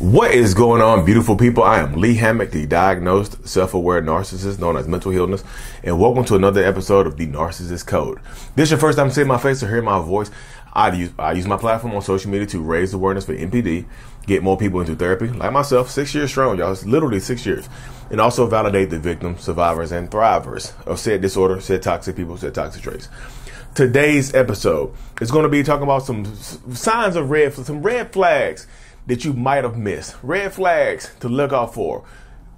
What is going on, beautiful people? I am Lee Hammock, the diagnosed self-aware narcissist known as mental illness, and welcome to another episode of the Narcissists Code. This is your first time seeing my face or hearing my voice. I use my platform on social media to raise awareness for NPD, get more people into therapy, like myself, 6 years strong, y'all. It's literally 6 years. And also validate the victims, survivors, and thrivers of said disorder, said toxic people, said toxic traits. Today's episode is going to be talking about some signs of some red flags that you might have missed. Red flags to look out for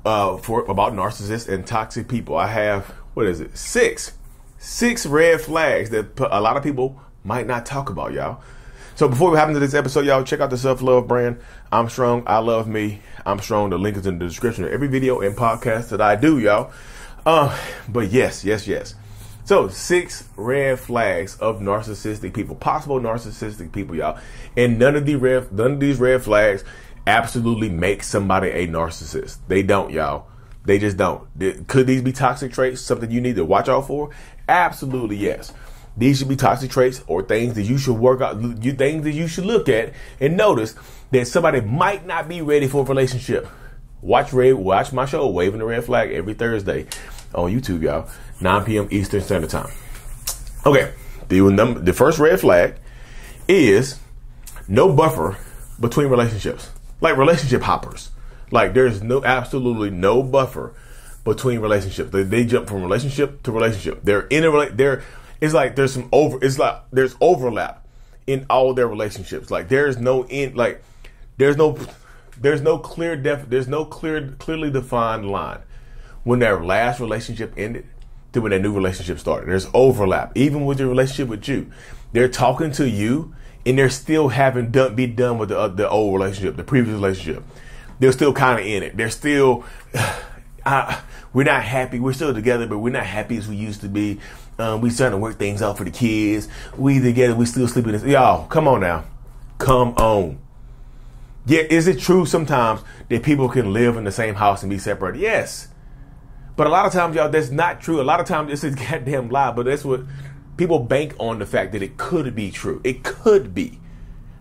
about narcissists and toxic people. I have, six red flags that a lot of people might not talk about, y'all. So before we hop into this episode, y'all, check out the self-love brand. I'm strong. I love me. I'm strong. The link is in the description of every video and podcast that I do, y'all. But yes. So 6 red flags of narcissistic people, possible narcissistic people, y'all. And none of these red flags absolutely make somebody a narcissist. They don't, y'all. They just don't. Could these be toxic traits, something you need to watch out for? Absolutely, yes. These should be toxic traits or things that you should work out, things that you should look at and notice that somebody might not be ready for a relationship. Watch my show, Waving the Red Flag, every Thursday on YouTube, y'all. 9 p.m. Eastern Standard Time. Okay, the first red flag is no buffer between relationships. Like relationship hoppers. Like there's absolutely no buffer between relationships. They jump from relationship to relationship. It's like there's overlap in all their relationships. Like there's no clearly defined line when their last relationship ended to when their new relationship started. There's overlap. Even with your relationship with you, they're talking to you and they're still be done with the old relationship, the previous relationship. They're still kind of in it. They're still, we're not happy. We're still together, but we're not happy as we used to be. We starting to work things out for the kids. We together. We still sleeping. Y'all, come on now. Come on. Yeah, is it true sometimes that people can live in the same house and be separated? Yes. But a lot of times, y'all, that's not true. A lot of times it's a goddamn lie, but that's what people bank on, the fact that it could be true. It could be.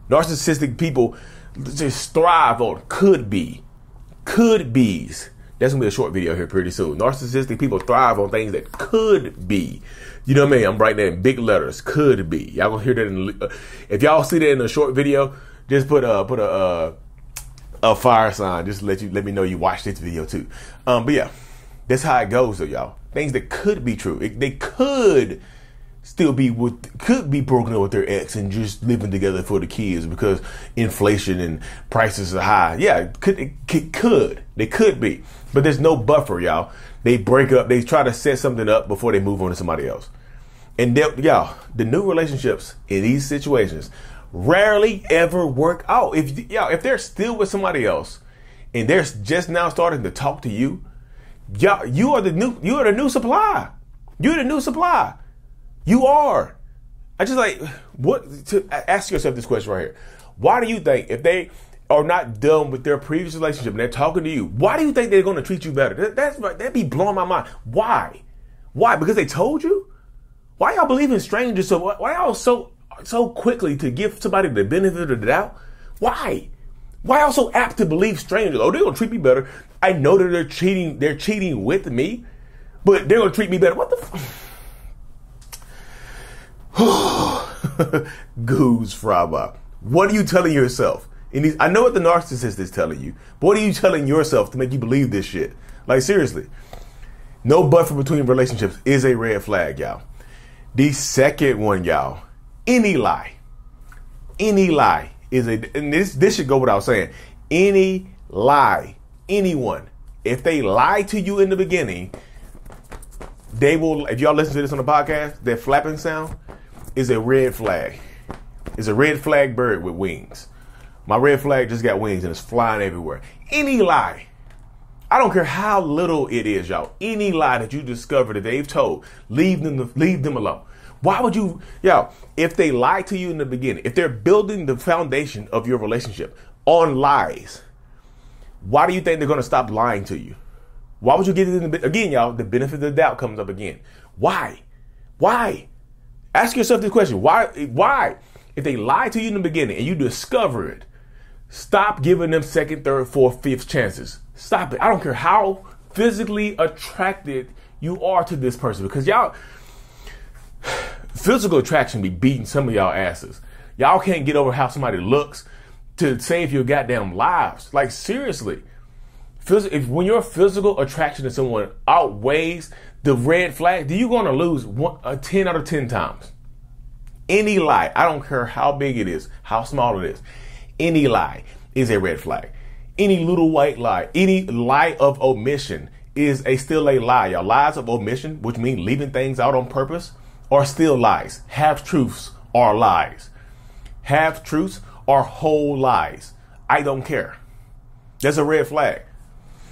Narcissistic people just thrive on could be. Could be's. That's going to be a short video here pretty soon. Narcissistic people thrive on things that could be. You know what I mean? I'm writing that in big letters. Could be. Y'all going to hear that if y'all see that in a short video, just put a fire sign. Just let me know you watched this video too. But yeah. That's how it goes, though, y'all. Things that could be true. They could still be broken up with their ex and just living together for the kids because inflation and prices are high. Yeah, they could be. But there's no buffer, y'all. They break up. They try to set something up before they move on to somebody else. And y'all, the new relationships in these situations rarely ever work out. If they're still with somebody else and they're just now starting to talk to you, y'all, you are the new supply. You're the new supply. You are. I just ask yourself this question right here. Why do you think if they are not done with their previous relationship and they're talking to you, why do you think they're going to treat you better? That'd be blowing my mind. Why? Because they told you? Why y'all believe in strangers? So why y'all so quickly to give somebody the benefit of the doubt? Why? Why y'all so apt to believe strangers? Oh, they're going to treat me better. I know that they're cheating with me, but they're going to treat me better. What the Goose Fraba. What are you telling yourself? I know what the narcissist is telling you, but what are you telling yourself to make you believe this shit? Like, seriously. No buffer between relationships is a red flag, y'all. The second one, y'all. Any lie is and this should go without saying. Any lie, anyone, if they lie to you in the beginning, they will, if y'all listen to this on the podcast, that flapping sound is a red flag. It's a red flag bird with wings. My red flag just got wings and it's flying everywhere. Any lie, I don't care how little it is, y'all. Any lie that you discover that they've told, leave them alone. Why would you, if they lie to you in the beginning, if they're building the foundation of your relationship on lies, why do you think they're going to stop lying to you? Why would you give them, again, y'all, the benefit of the doubt comes up again. Why? Ask yourself this question. Why? If they lie to you in the beginning and you discover it, Stop giving them second, third, fourth, fifth chances. Stop it. I don't care how physically attracted you are to this person, because y'all, physical attraction be beating some of y'all asses. Y'all can't get over how somebody looks to save your goddamn lives. Like, seriously. When your physical attraction to someone outweighs the red flag, then you're going to lose 10 out of 10 times. Any lie, I don't care how big it is, how small it is, any lie is a red flag. Any little white lie, any lie of omission is still a lie. Y'all, lies of omission, which mean leaving things out on purpose, are still lies. Half-truths are lies. Half-truths are whole lies. I don't care. That's a red flag.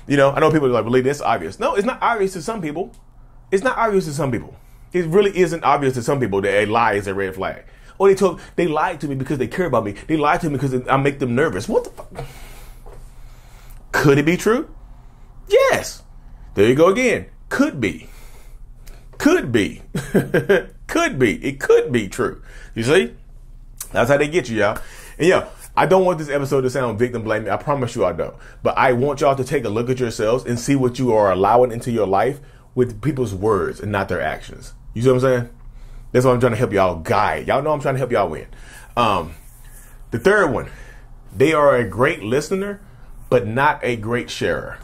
You know, I know people are like, believe that's obvious. No, it's not obvious to some people. It's not obvious to some people. It really isn't obvious to some people that a lie is a red flag. Or they lied to me because they care about me. They lied to me because I make them nervous. What the fuck? Could it be true? Yes. There you go again. Could be. Could be. Could be. It could be true. You see? That's how they get you, y'all. And yeah, I don't want this episode to sound victim blaming. I promise you I don't. But I want y'all to take a look at yourselves and see what you are allowing into your life with people's words and not their actions. You see what I'm saying? That's what I'm trying to help y'all guide. Y'all know I'm trying to help y'all win. The third one, they are a great listener, but not a great sharer.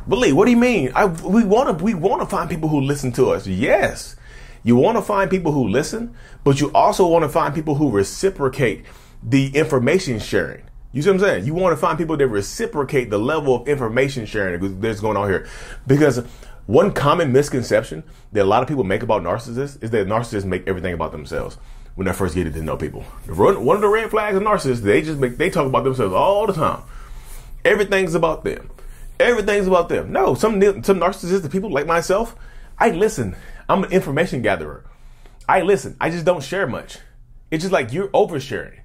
Believe, what do you mean? We want to find people who listen to us. Yes. You want to find people who listen, but you also want to find people who reciprocate the information sharing. You see what I'm saying? You want to find people that reciprocate the level of information sharing that's going on here. Because one common misconception that a lot of people make about narcissists is that narcissists make everything about themselves when they first get to know people. One of the red flags of narcissists, they talk about themselves all the time. Everything's about them. Everything's about them. No, some narcissistic people like myself, I listen. I'm an information gatherer. I listen. I just don't share much. It's just like you're oversharing.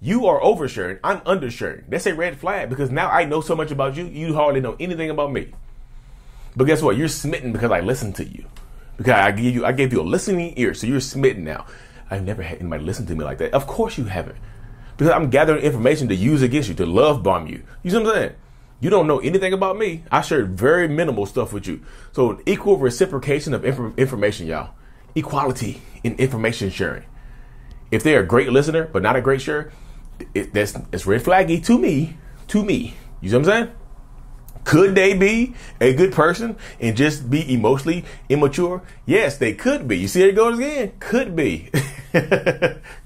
You are oversharing. I'm undersharing. That's a red flag because now I know so much about you. You hardly know anything about me. But guess what? You're smitten because I listened to you. Because I gave you a listening ear. So you're smitten now. I've never had anybody listen to me like that. Of course you haven't. Because I'm gathering information to use against you, to love bomb you. You see what I'm saying? You don't know anything about me. I shared very minimal stuff with you. So equal reciprocation of information, y'all. Equality in information sharing. If they're a great listener, but not a great sharer, it's red flaggy to me. You see what I'm saying? Could they be a good person and just be emotionally immature? Yes, they could be. You see, there it goes again. Could be.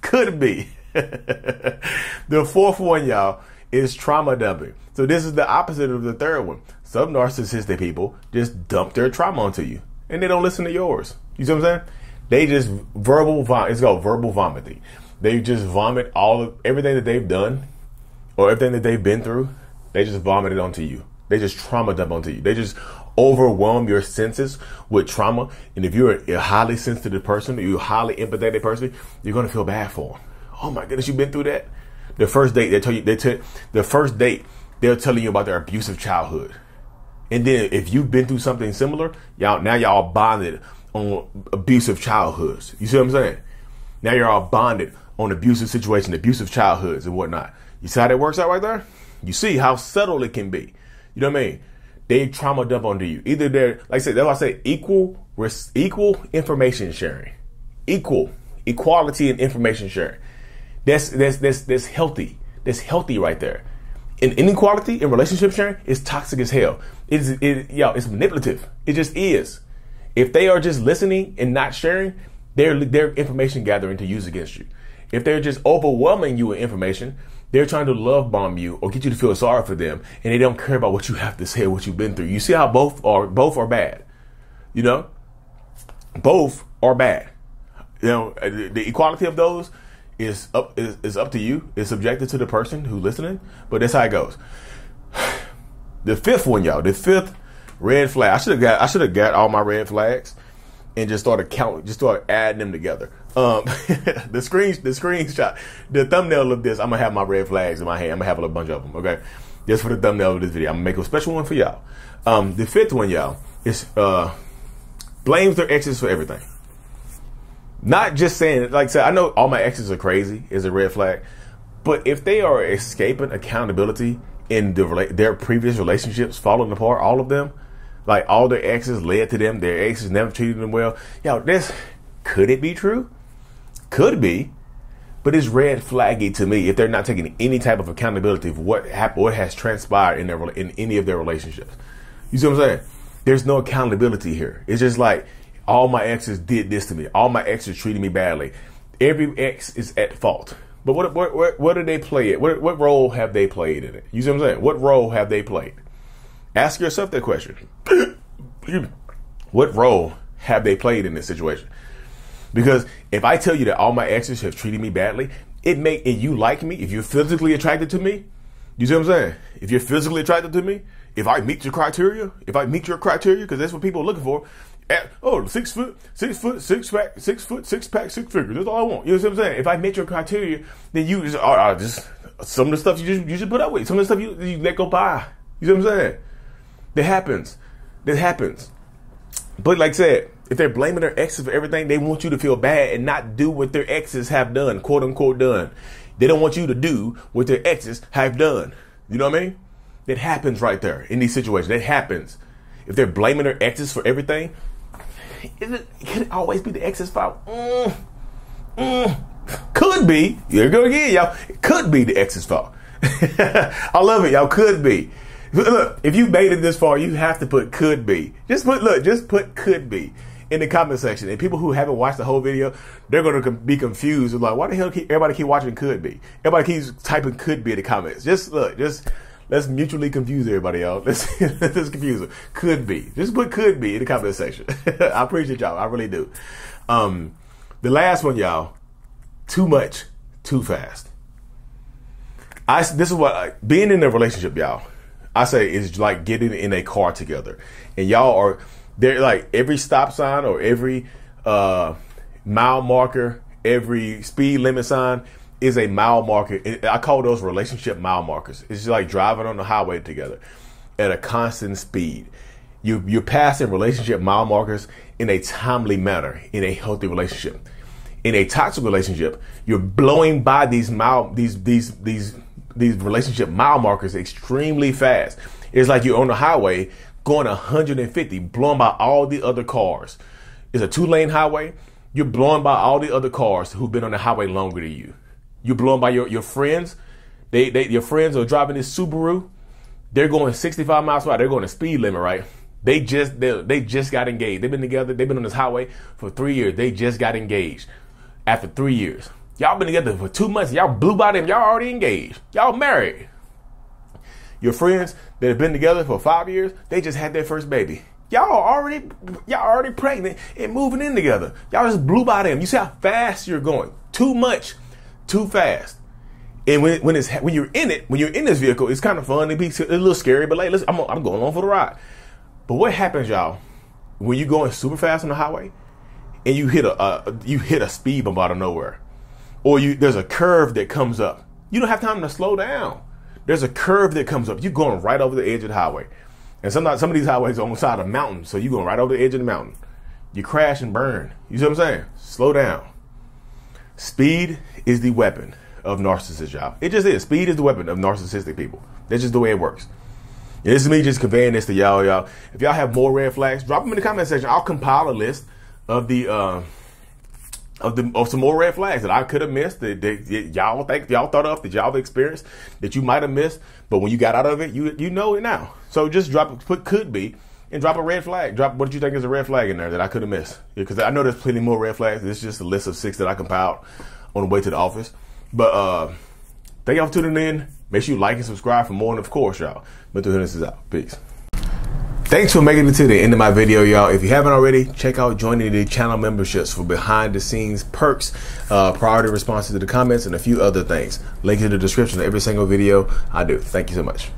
Could be. The fourth one, y'all, is trauma dumping. So this is the opposite of the third one. Some narcissistic people just dump their trauma onto you and they don't listen to yours. You see what I'm saying? They just it's called verbal vomiting. They just vomit everything that they've done or everything that they've been through. They just vomit it onto you. They just trauma dump onto you. They just overwhelm your senses with trauma. And if you're a highly sensitive person, you're a highly empathetic person, you're going to feel bad for them. Oh my goodness, you've been through that? The first date, they're telling you about their abusive childhood. And then if you've been through something similar, y'all bonded on abusive childhoods. You see what I'm saying? Now you're all bonded on abusive situations, abusive childhoods and whatnot. You see how that works out right there? You see how subtle it can be. You know what I mean? They trauma dump onto you. Either they're, like I said, that's why I say equal information sharing. Equality in information sharing. That's healthy. That's healthy right there. And inequality in relationship sharing is toxic as hell. It's manipulative. It just is. If they are just listening and not sharing, they're information gathering to use against you. If they're just overwhelming you with information, they're trying to love bomb you or get you to feel sorry for them, and they don't care about what you have to say or what you've been through. You see how both are bad. You know, both are bad. You know, the equality of those is up to you. It's subjected to the person who's listening, but that's how it goes. The fifth one, y'all. The fifth red flag. I should have got all my red flags and just started adding them together. The screenshot, the thumbnail of this, I'm gonna have my red flags in my hand. I'm gonna have a bunch of them. Okay, just for the thumbnail of this video, I'm gonna make a special one for y'all. The fifth one, y'all, is blames their exes for everything. Not just saying, like I said, I know all my exes are crazy is a red flag, But if they are escaping accountability in their previous relationships, falling apart, all of them, like all their exes led to them, their exes never treated them well. Could it be true? Could be. But it's red flaggy to me if they're not taking any type of accountability for what has transpired in any of their relationships. You see what I'm saying? There's no accountability here. It's just like, all my exes did this to me. All my exes treated me badly. Every ex is at fault. But what do they play it? What role have they played in it? You see what I'm saying? What role have they played? Ask yourself that question. What role have they played in this situation? Because if I tell you that all my exes have treated me badly, and you like me, if you're physically attracted to me, you see what I'm saying? If you're physically attracted to me, if I meet your criteria, because that's what people are looking for. 6 foot, 6 pack, 6 pack, 6 figures. That's all I want. You know what I'm saying? If I meet your criteria, then you just some of the stuff you should put up with. Some of the stuff you let go by. You see what I'm saying? That happens. But like I said, if they're blaming their exes for everything, they want you to feel bad and not do what their exes have done, quote unquote done. They don't want you to do what their exes have done. You know what I mean? That happens right there in these situations. That happens. If they're blaming their exes for everything, can it always be the ex's fault? Could be. Here we go again, y'all. It could be the ex's fault. I love it, y'all. Could be. Look, if you made it this far, you have to put could be. Just put could be in the comment section. And people who haven't watched the whole video, they're going to be confused. Like, why the hell everybody keep watching could be? Everybody keeps typing could be in the comments. Let's mutually confuse everybody, y'all. Let's confuse them. Could be. Just put could be in the comment section. I appreciate y'all. I really do. The last one, y'all. Too much, too fast. This is what being in a relationship, y'all. I say is like getting in a car together, and y'all are there. Like every stop sign or every mile marker, every speed limit sign is a mile marker. I call those relationship mile markers. It's just like driving on the highway together at a constant speed. You're passing relationship mile markers in a timely manner in a healthy relationship. In a toxic relationship, you're blowing by these relationship mile markers extremely fast. It's like you're on the highway going 150, blowing by all the other cars. It's a 2-lane highway. You're blowing by all the other cars who've been on the highway longer than you. You're blowing by your friends. Your friends are driving this Subaru. They're going 65 miles per hour. They're going the speed limit, right? They just got engaged. They've been together. They've been on this highway for 3 years. They just got engaged after 3 years. Y'all been together for 2 months. Y'all blew by them. Y'all already engaged. Y'all married. Your friends that have been together for 5 years, they just had their first baby. Y'all already pregnant and moving in together. Y'all just blew by them. You see how fast you're going. Too much, too fast. And when you're in this vehicle, it's kind of fun. It's a little scary, but like, listen, I'm going on for the ride. But what happens, y'all, when you're going super fast on the highway and you hit a speed bump out of nowhere? Or there's a curve that comes up. You don't have time to slow down. There's a curve that comes up. You're going right over the edge of the highway. And some of these highways are on the side of mountains, so you're going right over the edge of the mountain. You crash and burn. You see what I'm saying? Slow down. Speed is the weapon of narcissists, y'all. It just is. Speed is the weapon of narcissistic people. That's just the way it works. And this is me just conveying this to y'all. If y'all have more red flags, drop them in the comment section. I'll compile a list of some more red flags that I could have missed, that y'all thought of, that y'all have experienced, that you might have missed, but when you got out of it, you know it now. So just put could be, and drop a red flag. Drop what you think is a red flag in there that I could have missed, because I know there's plenty more red flags. This is just a list of 6 that I compiled on the way to the office. But thank y'all for tuning in. Make sure you like and subscribe for more, and of course, y'all, Mental Healness is out. Peace. Thanks for making it to the end of my video, y'all. If you haven't already, check out joining the channel memberships for behind the scenes perks, priority responses to the comments, and a few other things. Link in the description of every single video I do. Thank you so much.